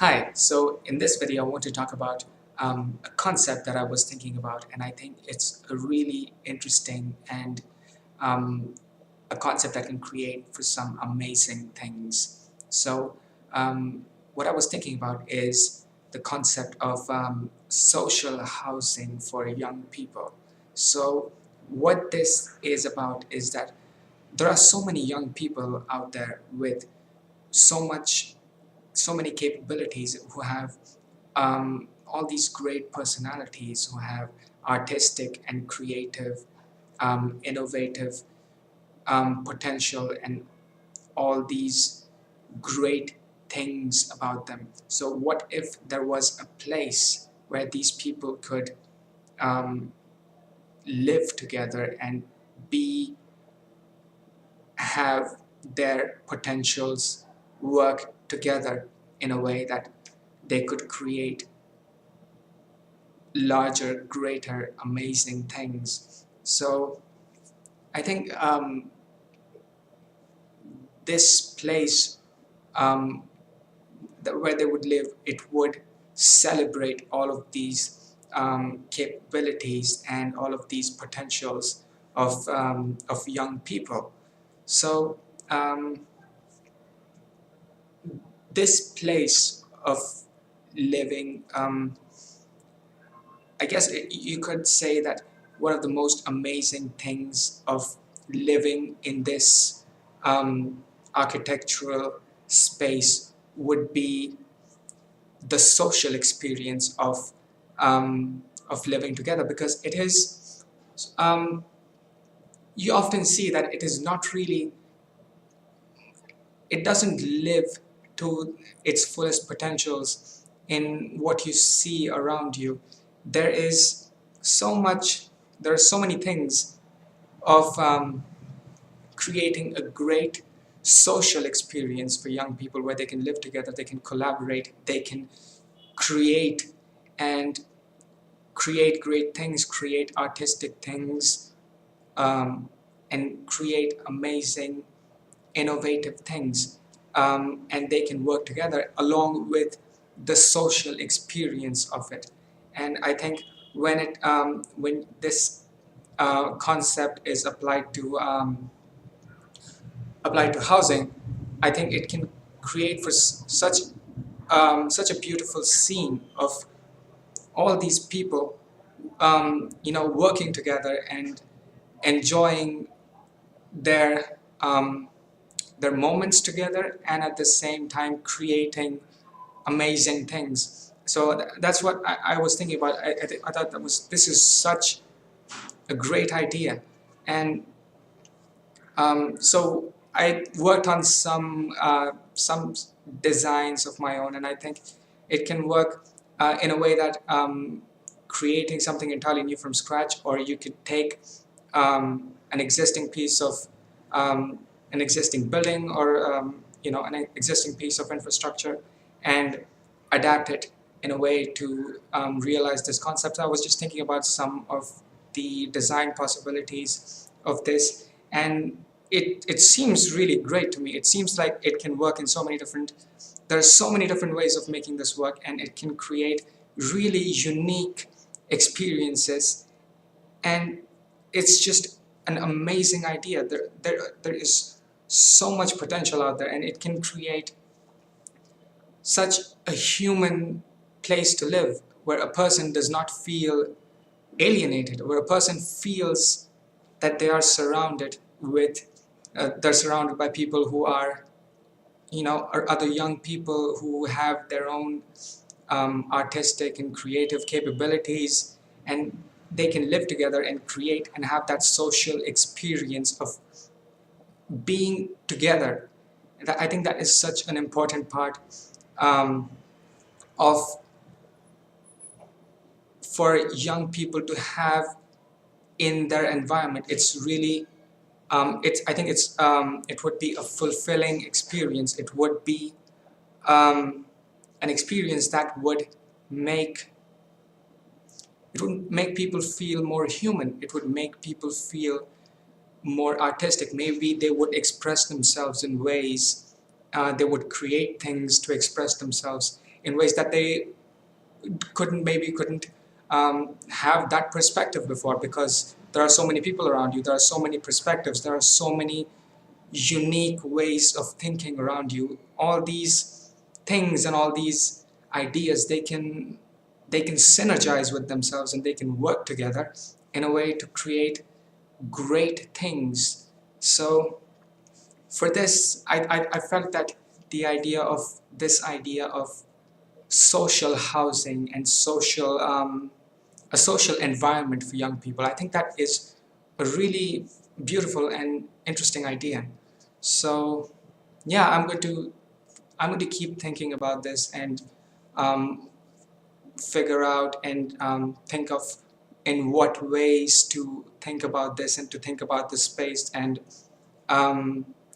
Hi, so in this video I want to talk about a concept that I was thinking about, and I think it's a really interesting and um, a concept that can create for some amazing things. So what I was thinking about is the concept of social housing for young people. So what this is about is that there are so many young people out there with so much so many capabilities, who have all these great personalities, who have artistic and creative, innovative potential, and all these great things about them. So, what if there was a place where these people could um, live together and be have their potentials work together in a way that they could create larger, greater, amazing things. So I think this place um, where they would live, it would celebrate all of these capabilities and all of these potentials of young people. So um, this place of living, I guess you could say that one of the most amazing things of living in this architectural space would be the social experience of living together, because it is um, you often see that it is not really, it doesn't live to its fullest potentials in what you see around you. There is so much, there are so many things of creating a great social experience for young people where they can live together, they can collaborate, they can create and create great things, create artistic things, um, and create amazing innovative things, and they can work together along with the social experience of it. And I think when this concept is applied to housing, I think it can create for such a beautiful scene of all these people, working together and enjoying their their moments together, and at the same time creating amazing things. So that's what I was thinking about. I thought that was this is such a great idea, and so I worked on some designs of my own, and I think it can work in a way that creating something entirely new from scratch, or you could take an existing piece of um, an existing building, or an existing piece of infrastructure, and adapt it in a way to realize this concept. I was just thinking about some of the design possibilities of this, and it seems really great to me. It seems like it can work in so many different, there are so many different ways of making this work, and it can create really unique experiences, and it's just an amazing idea. There is so much potential out there, and it can create such a human place to live, where a person does not feel alienated, where a person feels that they are surrounded with, they're surrounded by people who are, or other young people who have their own artistic and creative capabilities, and they can live together and create and have that social experience of being together. And I think that is such an important part um, of for young people to have in their environment. It's really it's I think it would be a fulfilling experience. It would be um, an experience that would make it would make people feel more human. It would make people feel more artistic. Maybe they would express themselves in ways, they would create things to express themselves in ways that they couldn't have that perspective before, because there are so many people around you, there are so many perspectives, there are so many unique ways of thinking around you. All these things and all these ideas, they can synergize with themselves, and they can work together in a way to create great things. So for this, I felt that this idea of social housing and a social environment for young people, I think that is a really beautiful and interesting idea. So yeah, I'm going to keep thinking about this, and um, figure out and think of in what ways to think about this and to think about the space. And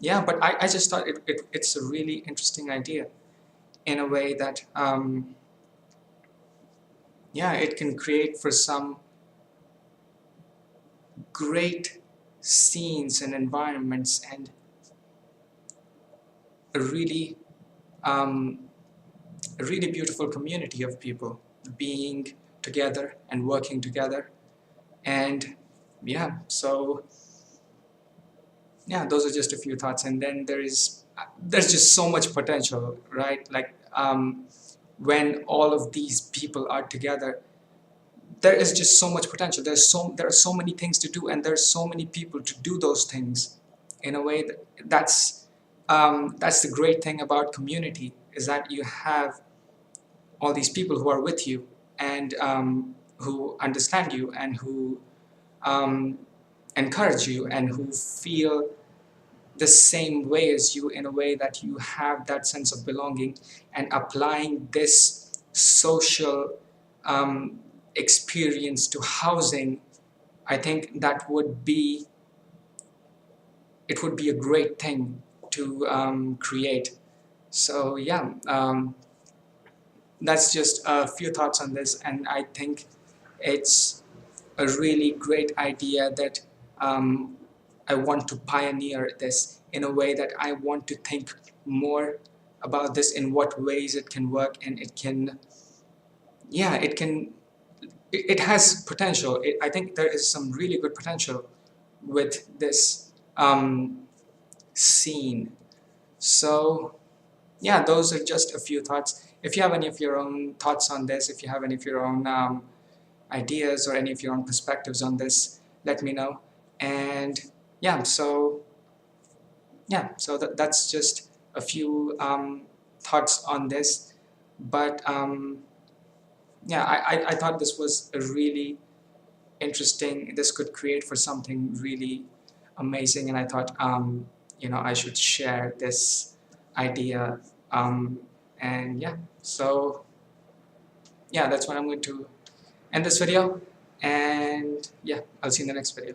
yeah, but I just thought it's a really interesting idea, in a way that yeah, it can create for some great scenes and environments, and a really um, a really beautiful community of people being together and working together. And yeah, so yeah, those are just a few thoughts. And then there's just so much potential, right? Like when all of these people are together, there is just so much potential. There are so many things to do, and there's so many people to do those things. In a way that's the great thing about community, is that you have all these people who are with you, and who understand you, and who um, encourage you, and who feel the same way as you, in a way that you have that sense of belonging. And applying this social experience to housing, I think that would be a great thing to create. So yeah, that's just a few thoughts on this, and I think it's a really great idea that um, I want to pioneer this, in a way that I want to think more about this, in what ways it can work. And it can, yeah, it has potential. I think there is some really good potential with this scene. So yeah, those are just a few thoughts. If you have any of your own thoughts on this, if you have any of your own ideas, or any of your own perspectives on this, let me know. And yeah, so that's just a few thoughts on this. But yeah, I thought this was a really interesting. This could create for something really amazing, and I thought I should share this idea. And yeah, so yeah, that's what I'm going to end this video. And yeah, I'll see you in the next video.